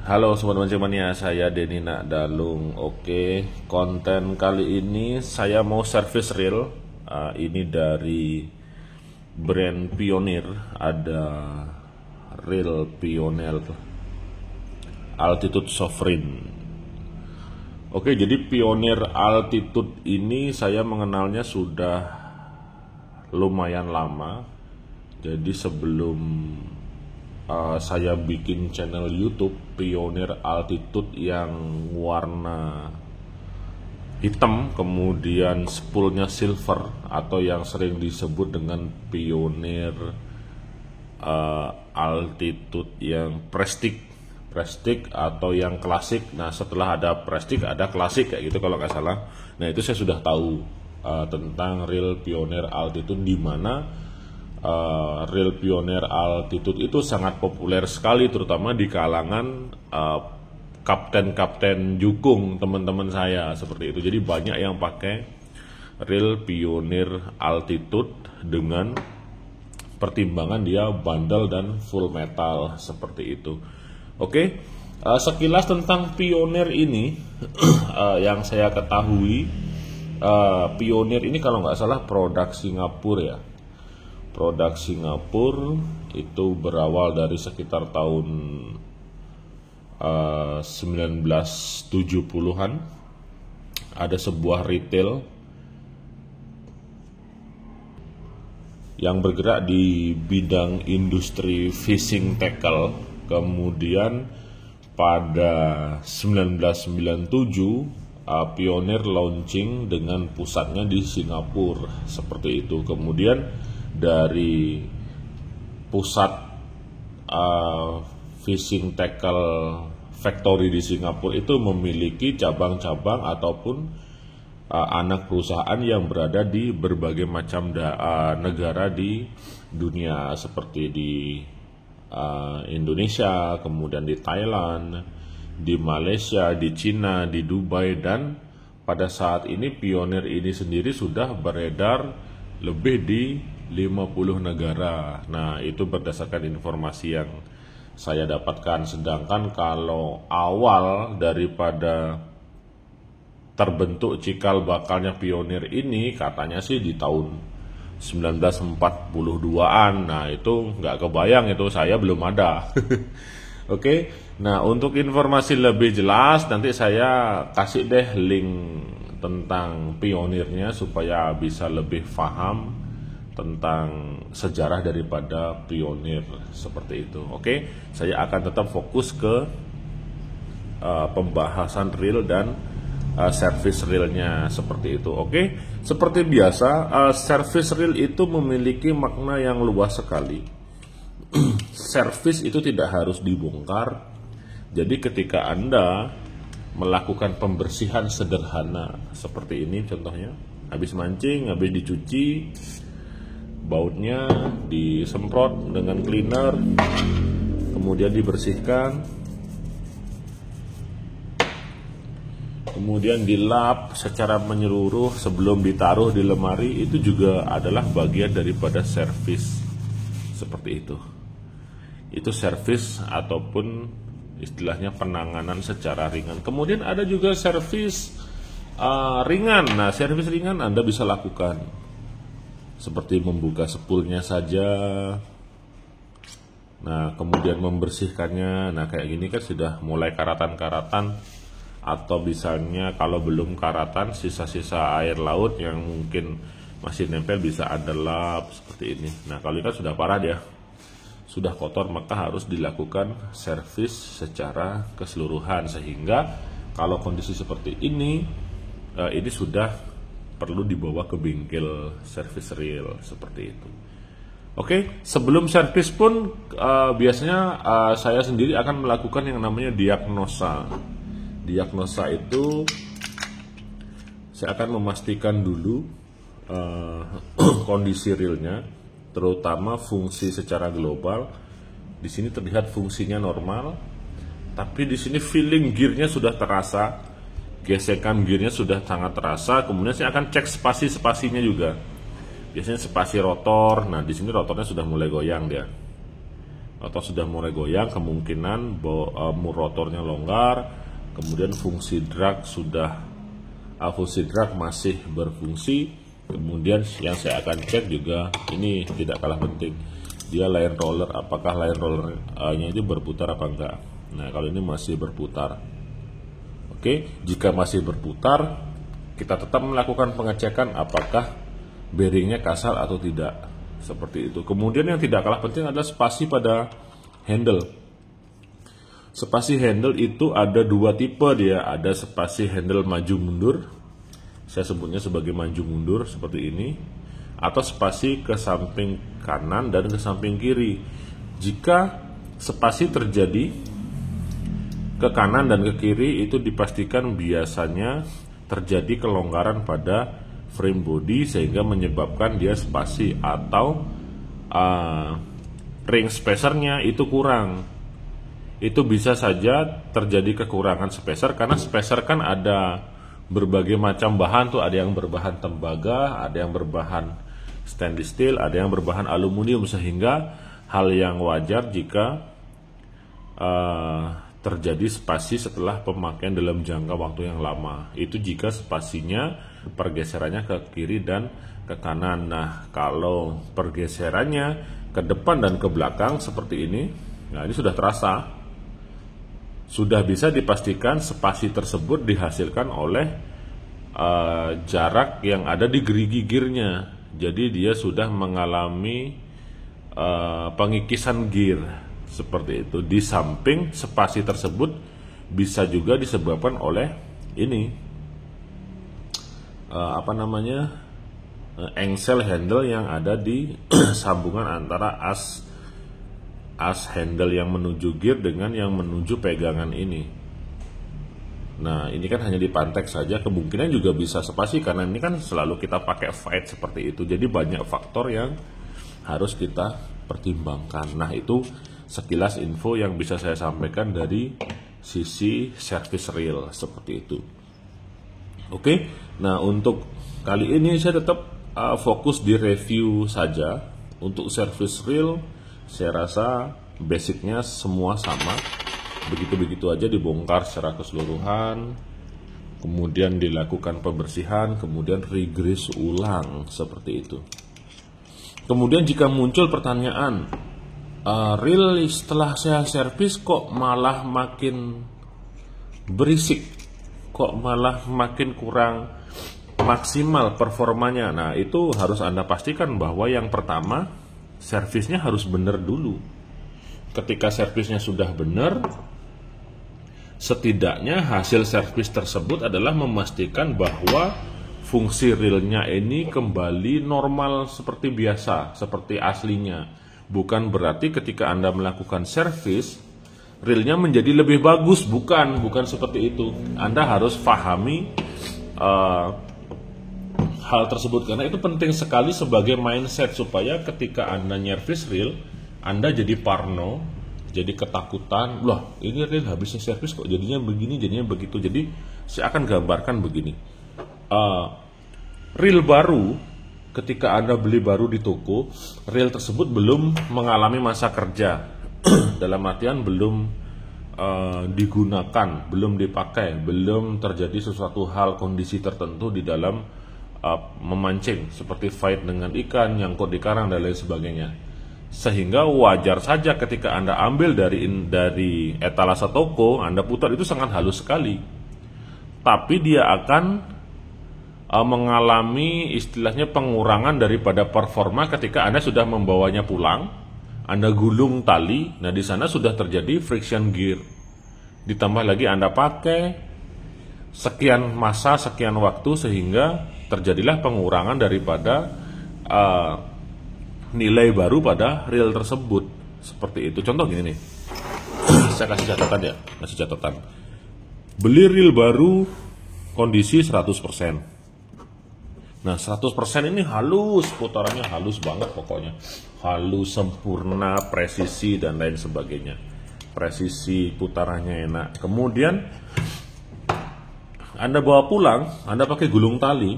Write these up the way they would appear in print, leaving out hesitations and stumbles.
Halo Sobat Mancing saya Denny Nakdalung. Oke, konten kali ini saya mau service reel. Ini dari brand Pioneer. Ada reel Pioneer Altitude Sovereign. Oke, jadi Pioneer Altitude ini saya mengenalnya sudah lumayan lama. Jadi sebelum saya bikin channel YouTube Pioneer Altitude yang warna hitam, kemudian spoolnya silver atau yang sering disebut dengan Pioneer Altitude yang Prestige atau yang klasik. Nah, setelah ada Prestige ada klasik kayak gitu kalau nggak salah. Nah, itu saya sudah tahu tentang reel Pioneer Altitude, di mana reel Pioneer Altitude itu sangat populer sekali, terutama di kalangan kapten-kapten jukung teman-teman saya seperti itu. Jadi banyak yang pakai reel Pioneer Altitude dengan pertimbangan dia bandel dan full metal seperti itu. Oke, sekilas tentang Pioneer ini yang saya ketahui, Pioneer ini kalau nggak salah produk Singapura ya. Produk Singapura itu berawal dari sekitar tahun 1970-an. Ada sebuah retail yang bergerak di bidang industri fishing tackle. Kemudian pada 1997 Pioneer launching dengan pusatnya di Singapura seperti itu. Kemudian dari pusat fishing tackle factory di Singapura itu memiliki cabang-cabang ataupun anak perusahaan yang berada di berbagai macam negara di dunia, seperti di Indonesia, kemudian di Thailand, di Malaysia, di Cina, di Dubai, dan pada saat ini Pioneer ini sendiri sudah beredar lebih di 50 negara. Nah, itu berdasarkan informasi yang saya dapatkan. Sedangkan kalau awal daripada terbentuk cikal bakalnya Pioneer ini katanya sih di tahun 1942-an. Nah, itu nggak kebayang, itu saya belum ada. Oke, nah untuk informasi lebih jelas nanti saya kasih deh link tentang Pioneernya supaya bisa lebih paham tentang sejarah daripada Pioneer seperti itu. Oke, saya akan tetap fokus ke pembahasan reel dan service reelnya seperti itu. Oke, seperti biasa service reel itu memiliki makna yang luas sekali. Service itu tidak harus dibongkar. Jadi ketika Anda melakukan pembersihan sederhana seperti ini contohnya, habis mancing, habis dicuci, bautnya disemprot dengan cleaner, kemudian dibersihkan, kemudian dilap secara menyeluruh sebelum ditaruh di lemari, itu juga adalah bagian daripada servis seperti itu. Itu servis ataupun istilahnya penanganan secara ringan. Kemudian ada juga servis ringan. Nah, servis ringan Anda bisa lakukan seperti membuka spoolnya saja. Nah, kemudian membersihkannya. Nah, kayak gini kan sudah mulai karatan-karatan, atau misalnya kalau belum karatan, sisa-sisa air laut yang mungkin masih nempel bisa Anda lap seperti ini. Nah, kalau ini kan sudah parah dia, sudah kotor, maka harus dilakukan servis secara keseluruhan, sehingga kalau kondisi seperti ini sudah perlu dibawa ke bengkel service reel seperti itu. Oke, sebelum servis pun biasanya saya sendiri akan melakukan yang namanya diagnosa. Diagnosa itu saya akan memastikan dulu kondisi reelnya, terutama fungsi secara global. Di sini terlihat fungsinya normal, tapi di sini feeling gearnya sudah terasa, gesekan gearnya sudah sangat terasa. Kemudian saya akan cek spasi-spasinya juga. Biasanya spasi rotor. Nah, di sini rotornya sudah mulai goyang dia. atau sudah mulai goyang, kemungkinan rotornya longgar, kemudian fungsi drag masih berfungsi. Kemudian yang saya akan cek juga, ini tidak kalah penting, dia line roller, apakah line rollernya itu berputar apa enggak. Nah, kalau ini masih berputar. Oke, jika masih berputar, kita tetap melakukan pengecekan apakah bearingnya kasar atau tidak, seperti itu. Kemudian yang tidak kalah penting adalah spasi pada handle. Spasi handle itu ada dua tipe dia, ada spasi handle maju mundur, saya sebutnya sebagai maju mundur seperti ini, atau spasi ke samping kanan dan ke samping kiri. Jika spasi terjadi ke kanan dan ke kiri, itu dipastikan biasanya terjadi kelonggaran pada frame body sehingga menyebabkan dia spasi atau ring spacernya itu kurang. Itu bisa saja terjadi kekurangan spacer, karena spacer kan ada berbagai macam bahan tuh, ada yang berbahan tembaga, ada yang berbahan stainless steel, ada yang berbahan aluminium, sehingga hal yang wajar jika terjadi spasi setelah pemakaian dalam jangka waktu yang lama. Itu jika spasinya pergeserannya ke kiri dan ke kanan. Nah, kalau pergeserannya ke depan dan ke belakang seperti ini, nah ini sudah terasa. Sudah bisa dipastikan spasi tersebut dihasilkan oleh jarak yang ada di gerigi gearnya. Jadi dia sudah mengalami pengikisan gear seperti itu. Di samping spasi tersebut bisa juga disebabkan oleh ini engsel handle yang ada di sambungan antara as handle yang menuju gear dengan yang menuju pegangan ini. Nah, ini kan hanya dipantek saja, kemungkinan juga bisa spasi karena ini kan selalu kita pakai fight seperti itu. Jadi banyak faktor yang harus kita pertimbangkan. Nah, itu sekilas info yang bisa saya sampaikan dari sisi service reel seperti itu. Oke, nah untuk kali ini saya tetap fokus di review saja. Untuk service reel saya rasa basicnya semua sama, begitu-begitu aja dibongkar secara keseluruhan, kemudian dilakukan pembersihan, kemudian regrease ulang seperti itu. Kemudian jika muncul pertanyaan, reel setelah saya servis kok malah makin berisik, kok malah makin kurang maksimal performanya. Nah, itu harus Anda pastikan bahwa yang pertama, servisnya harus benar dulu. Ketika servisnya sudah benar, setidaknya hasil servis tersebut adalah memastikan bahwa fungsi reelnya ini kembali normal seperti biasa, seperti aslinya. Bukan berarti ketika Anda melakukan servis, reelnya menjadi lebih bagus, bukan seperti itu. Anda harus pahami hal tersebut, karena itu penting sekali sebagai mindset supaya ketika Anda nyervis reel, Anda jadi parno, jadi ketakutan, loh ini reel habisnya servis kok jadinya begini, jadinya begitu. Jadi saya akan gambarkan begini, reel baru ketika Anda beli baru di toko, reel tersebut belum mengalami masa kerja dalam artian belum digunakan, belum dipakai, belum terjadi sesuatu hal kondisi tertentu di dalam memancing seperti fight dengan ikan, nyangkut di karang dan lain sebagainya. Sehingga wajar saja ketika Anda ambil dari etalase toko, Anda putar itu sangat halus sekali. Tapi dia akan mengalami istilahnya pengurangan daripada performa ketika Anda sudah membawanya pulang, Anda gulung tali, nah di sana sudah terjadi friction gear. Ditambah lagi Anda pakai sekian masa, sekian waktu sehingga terjadilah pengurangan daripada nilai baru pada reel tersebut. Seperti itu. Contoh gini nih. Saya kasih catatan ya, beli reel baru kondisi 100%. Nah, 100% ini halus, putarannya halus banget pokoknya. Halus, sempurna, presisi dan lain sebagainya. Presisi putarannya enak. Kemudian Anda bawa pulang, Anda pakai gulung tali.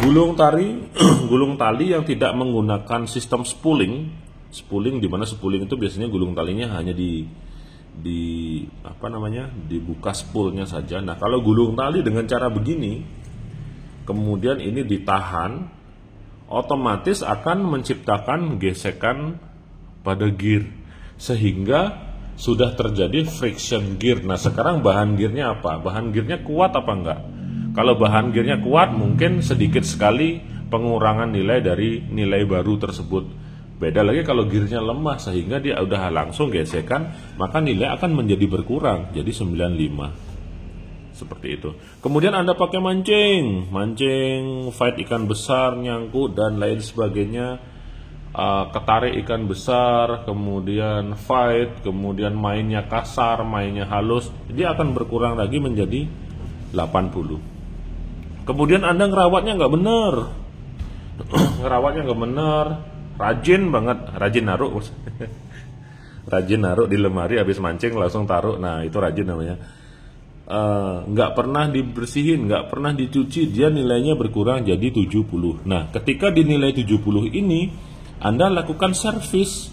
Gulung tali yang tidak menggunakan sistem spooling, Spooling, di mana spooling itu biasanya gulung talinya hanya di dibuka spoolnya saja. Nah, kalau gulung tali dengan cara begini, kemudian ini ditahan, otomatis akan menciptakan gesekan pada gear sehingga sudah terjadi friction gear. Nah, sekarang bahan gearnya apa? Bahan gearnya kuat apa enggak? Kalau bahan gearnya kuat, mungkin sedikit sekali pengurangan nilai dari nilai baru tersebut. Beda lagi kalau gearnya lemah sehingga dia udah langsung gesekan, maka nilai akan menjadi berkurang, jadi 95. Seperti itu. Kemudian Anda pakai mancing, fight ikan besar, nyangkut dan lain sebagainya, ketarik ikan besar, kemudian fight, kemudian mainnya kasar, mainnya halus, dia akan berkurang lagi menjadi 80. Kemudian Anda ngerawatnya nggak bener, rajin naruh rajin naruh di lemari, habis mancing langsung taruh. Nah, itu rajin namanya. Nggak pernah dibersihin, nggak pernah dicuci, dia nilainya berkurang jadi 70. Nah, ketika di nilai 70 ini Anda lakukan servis.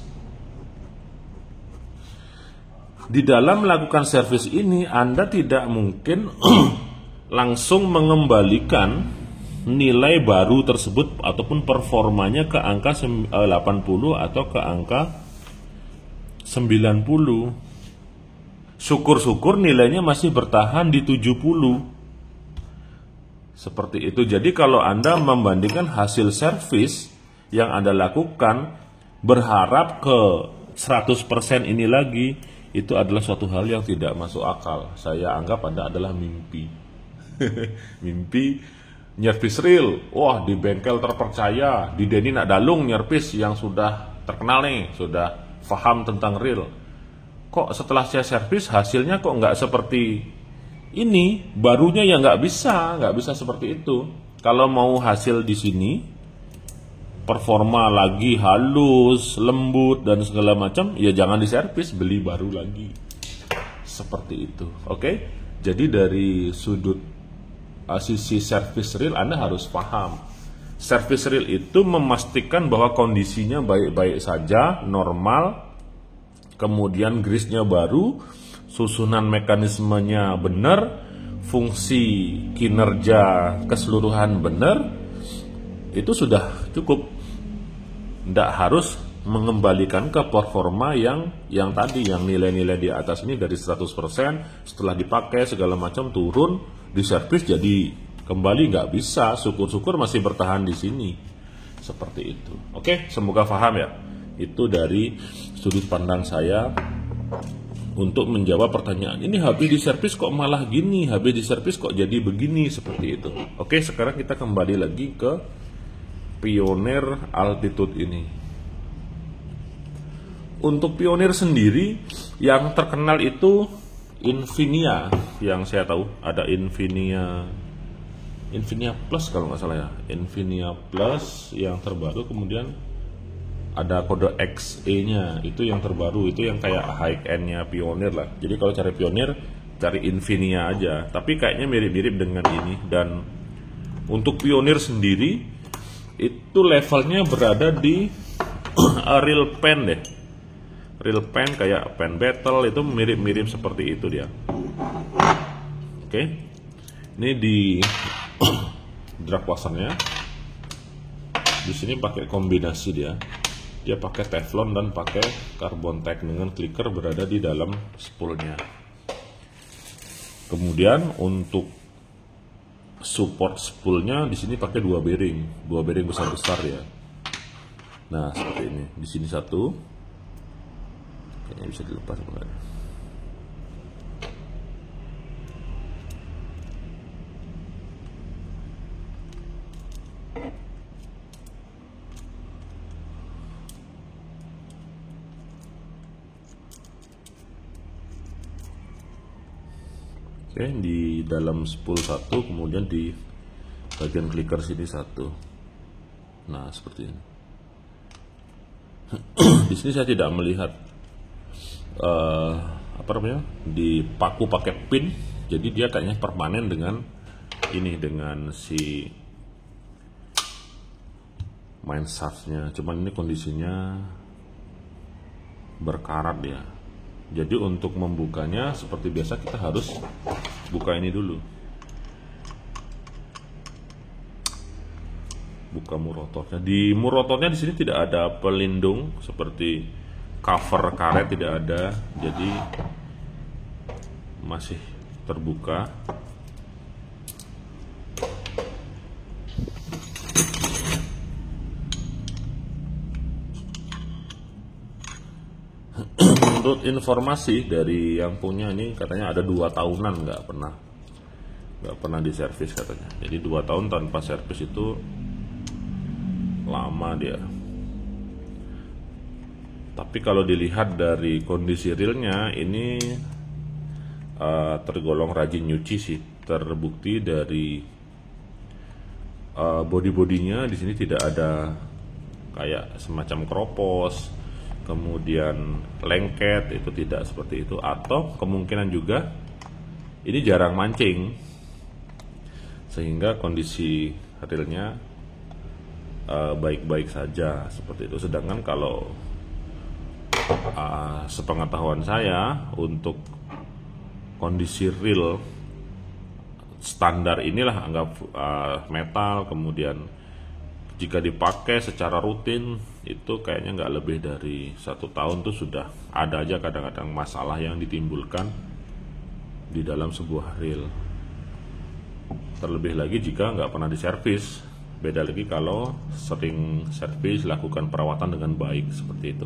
Di dalam melakukan servis ini Anda tidak mungkin langsung mengembalikan nilai baru tersebut ataupun performanya ke angka 80 atau ke angka 90. Syukur-syukur nilainya masih bertahan di 70. Seperti itu. Jadi kalau Anda membandingkan hasil servis yang Anda lakukan berharap ke 100% ini lagi, itu adalah suatu hal yang tidak masuk akal. Saya anggap Anda adalah mimpi. Mimpi nyervis real, wah di bengkel terpercaya, di Denny Nakdalung nyervis yang sudah terkenal nih, sudah paham tentang real. Kok setelah saya servis hasilnya kok nggak seperti ini, barunya ya nggak bisa seperti itu. Kalau mau hasil di sini, performa lagi halus, lembut dan segala macam, ya jangan diservis, beli baru lagi. Seperti itu, oke? Jadi dari sudut sisi service real Anda harus paham. Service real itu memastikan bahwa kondisinya baik-baik saja, normal, kemudian grease-nya baru, susunan mekanismenya benar, fungsi kinerja keseluruhan benar, itu sudah cukup. Tidak harus mengembalikan ke performa yang tadi, yang nilai-nilai di atas ini dari 100%, setelah dipakai segala macam turun, diservis jadi kembali, nggak bisa. Syukur-syukur masih bertahan di sini. Seperti itu. Oke, semoga paham ya. Itu dari sudut pandang saya untuk menjawab pertanyaan. Ini habis diservis kok malah gini, habis diservis kok jadi begini, seperti itu. Oke, sekarang kita kembali lagi ke Pioneer Altitude ini. Untuk Pioneer sendiri yang terkenal itu Infinia, yang saya tahu ada Infinia Plus kalau nggak salah ya, Infinia Plus yang terbaru, kemudian ada kode XE-nya, itu yang terbaru, itu yang kayak high end-nya Pioneer lah. Jadi kalau cari Pioneer, cari Infinia aja, tapi kayaknya mirip-mirip dengan ini. Dan untuk Pioneer sendiri itu levelnya berada di real pen deh. Real pen kayak pen battle, itu mirip-mirip seperti itu dia. Oke. Ini di drag washernya. Di sini pakai kombinasi dia. Dia pakai teflon dan pakai carbon tag dengan clicker berada di dalam spoolnya. Kemudian untuk support spoolnya di sini pakai dua bearing besar-besar ya. Nah, seperti ini. Di sini satu. Kayaknya bisa dilepas apa enggak? Oke, di dalam spool satu, kemudian di bagian clicker sini satu. Nah, seperti ini. Di sini saya tidak melihat dipaku pakai pin, jadi dia kayaknya permanen dengan ini, dengan si main shaftnya. Cuman ini kondisinya berkarat dia. Jadi untuk membukanya seperti biasa kita harus buka ini dulu. Buka murotornya. Di murotornya di sini tidak ada pelindung seperti cover karet, tidak ada. Jadi masih terbuka. Menurut informasi dari yang punya ini katanya ada 2 tahunan nggak pernah diservis katanya. Jadi 2 tahun tanpa servis itu lama dia. Tapi kalau dilihat dari kondisi realnya ini tergolong rajin nyuci sih. Terbukti dari body-bodinya di sini tidak ada kayak semacam kropos, kemudian lengket, itu tidak seperti itu. Atau kemungkinan juga ini jarang mancing sehingga kondisi realnya baik-baik saja seperti itu. Sedangkan kalau sepengetahuan saya untuk kondisi real standar inilah, anggap metal, kemudian jika dipakai secara rutin itu kayaknya nggak lebih dari 1 tahun tuh sudah ada aja kadang-kadang masalah yang ditimbulkan di dalam sebuah reel. Terlebih lagi jika nggak pernah diservis. Beda lagi kalau sering servis, lakukan perawatan dengan baik seperti itu.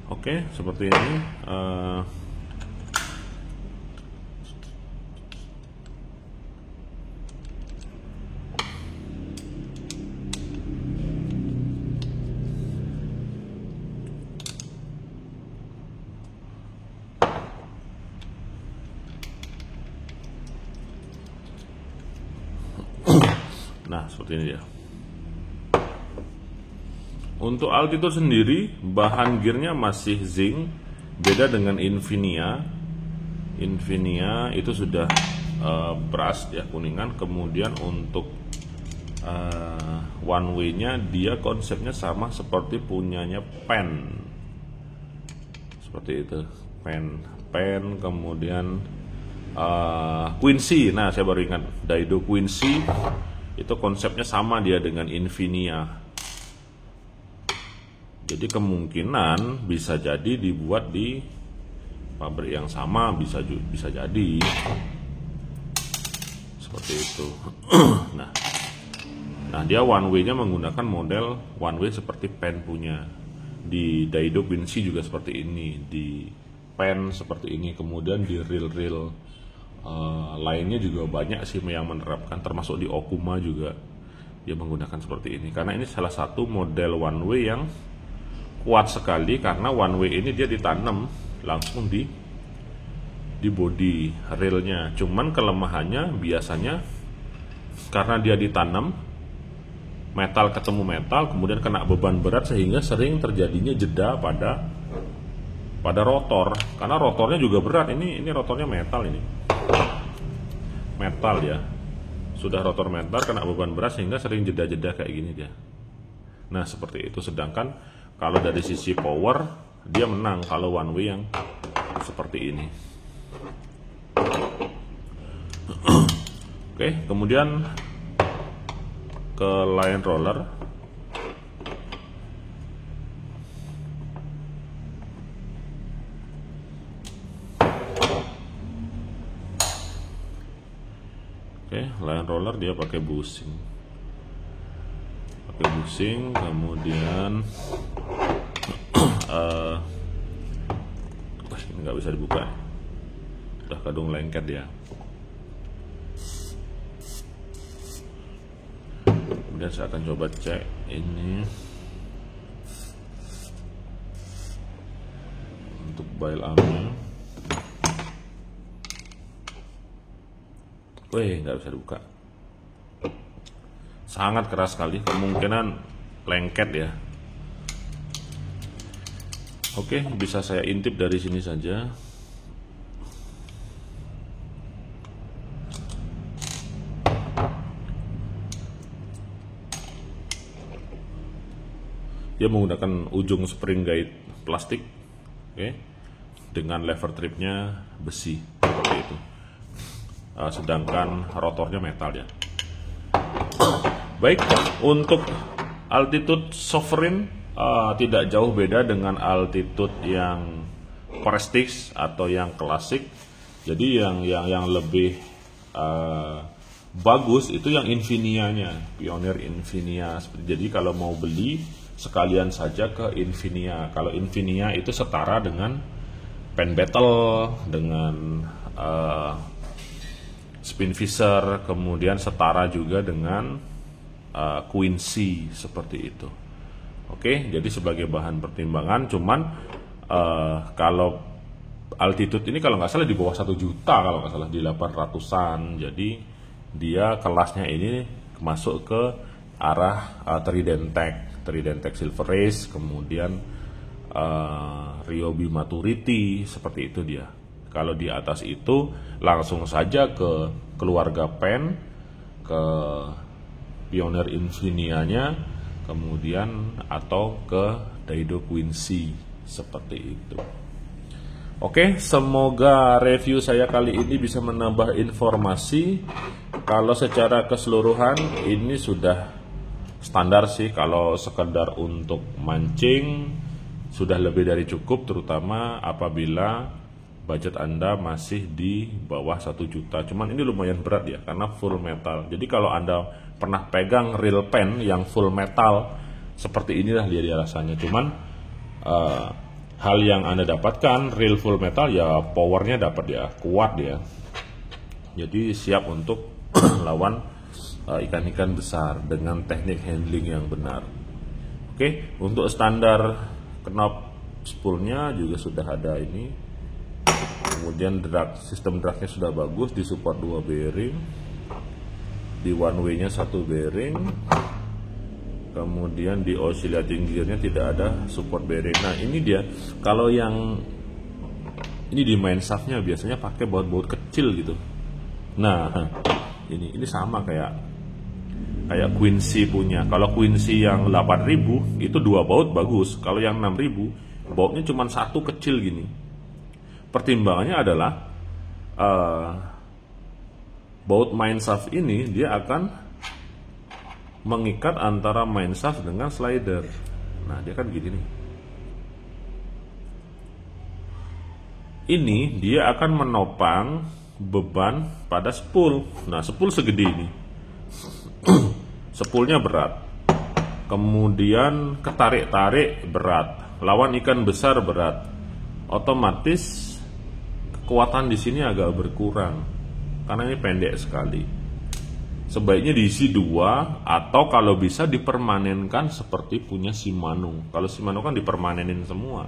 Oke, seperti ini. Nah, seperti ini dia. Untuk Altitude sendiri, bahan gearnya masih zinc, beda dengan Infinia. Infinia itu sudah brass ya, kuningan. Kemudian untuk one way-nya dia konsepnya sama seperti punyanya Pen. Seperti itu, Pen, kemudian Quincy. Nah, saya baru ingat, Daido Quincy itu konsepnya sama dia dengan Infinia. Jadi kemungkinan bisa jadi dibuat di pabrik yang sama, bisa jadi seperti itu. Nah dia one way-nya menggunakan model one way seperti Pen punya. Di Daido Quincy juga seperti ini, di Pen seperti ini, kemudian di reel-reel lainnya juga banyak sih yang menerapkan, termasuk di Okuma juga dia menggunakan seperti ini. Karena ini salah satu model one way yang kuat sekali, karena one way ini dia ditanam langsung di body railnya. Cuman kelemahannya biasanya karena dia ditanam metal ketemu metal, kemudian kena beban berat sehingga sering terjadinya jeda pada rotor, karena rotornya juga berat. Ini rotornya metal, ini metal ya, sudah rotor metal kena beban berat sehingga sering jeda-jeda kayak gini dia. Nah seperti itu. Sedangkan kalau dari sisi power dia menang kalau one way yang seperti ini. Oke, kemudian ke line roller. Oke, line roller dia pakai bushing. Kemudian ini nggak bisa dibuka, udah kadung lengket dia. Kemudian saya akan coba cek ini untuk bail armnya. Nggak bisa dibuka, sangat keras sekali, kemungkinan lengket ya. Oke, bisa saya intip dari sini saja. Dia menggunakan ujung spring guide plastik, oke, dengan lever tripnya besi seperti itu. Sedangkan rotornya metal ya. Baik, untuk altitude sovereign tidak jauh beda dengan altitude yang prestige atau yang klasik. Jadi yang lebih bagus itu yang Infinia-nya, Pioneer Infinia. Jadi kalau mau beli sekalian saja ke Infinia. Kalau Infinia itu setara dengan Pen Battle, dengan Spinfisher, kemudian setara juga dengan Quincy seperti itu. Oke, jadi sebagai bahan pertimbangan. Cuman kalau altitude ini kalau nggak salah di bawah 1 juta, kalau nggak salah di 800-an. Jadi dia kelasnya ini masuk ke arah Trident Tech Silver Race, kemudian Ryobi Maturity, seperti itu dia. Kalau di atas itu langsung saja ke keluarga Pen, ke Pioneer Infinia-nya, kemudian atau ke Daido Quincy, seperti itu. Oke, semoga review saya kali ini bisa menambah informasi. Kalau secara keseluruhan ini sudah standar sih. Kalau sekedar untuk mancing sudah lebih dari cukup, terutama apabila budget Anda masih di bawah 1 juta. Cuman ini lumayan berat ya, karena full metal. Jadi kalau Anda pernah pegang reel pen yang full metal, seperti inilah dia rasanya. Cuman hal yang Anda dapatkan reel full metal ya, powernya dapat ya, kuat ya. Jadi siap untuk lawan ikan-ikan besar dengan teknik handling yang benar. Oke, untuk standar knob spoolnya juga sudah ada ini. Kemudian sistem dragnya sudah bagus, disupport 2 bearing, di one way-nya 1 bearing, kemudian di oscillating gear-nya tidak ada support bearing. Nah ini dia, kalau yang ini di main shaft-nya biasanya pakai baut-baut kecil gitu. Nah ini sama kayak Quincy punya. Kalau Quincy yang 8.000 itu 2 baut bagus. Kalau yang 6.000 bautnya cuma 1 kecil gini. Pertimbangannya adalah baut main shaft ini dia akan mengikat antara main shaft dengan slider. Nah dia kan gini nih. Ini dia akan menopang beban pada spool. Nah spool segede ini. Spoolnya berat. Kemudian ketarik-tarik berat. Lawan ikan besar berat. Otomatis kekuatan di sini agak berkurang karena ini pendek sekali. Sebaiknya diisi 2 atau kalau bisa dipermanenkan seperti punya Shimano. Kalau Shimano kan dipermanenin semua.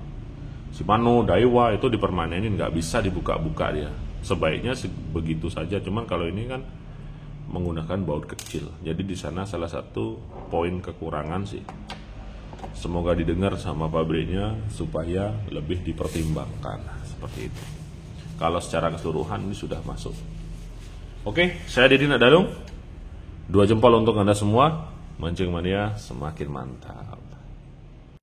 Shimano, Daiwa itu dipermanenin, nggak bisa dibuka-buka dia. Sebaiknya begitu saja. Cuman kalau ini kan menggunakan baut kecil. Jadi di sana salah satu poin kekurangan sih. Semoga didengar sama pabriknya supaya lebih dipertimbangkan seperti itu. Kalau secara keseluruhan ini sudah masuk. Oke, saya Deddy Nadalung. 2 jempol untuk Anda semua. Mancing mania semakin mantap.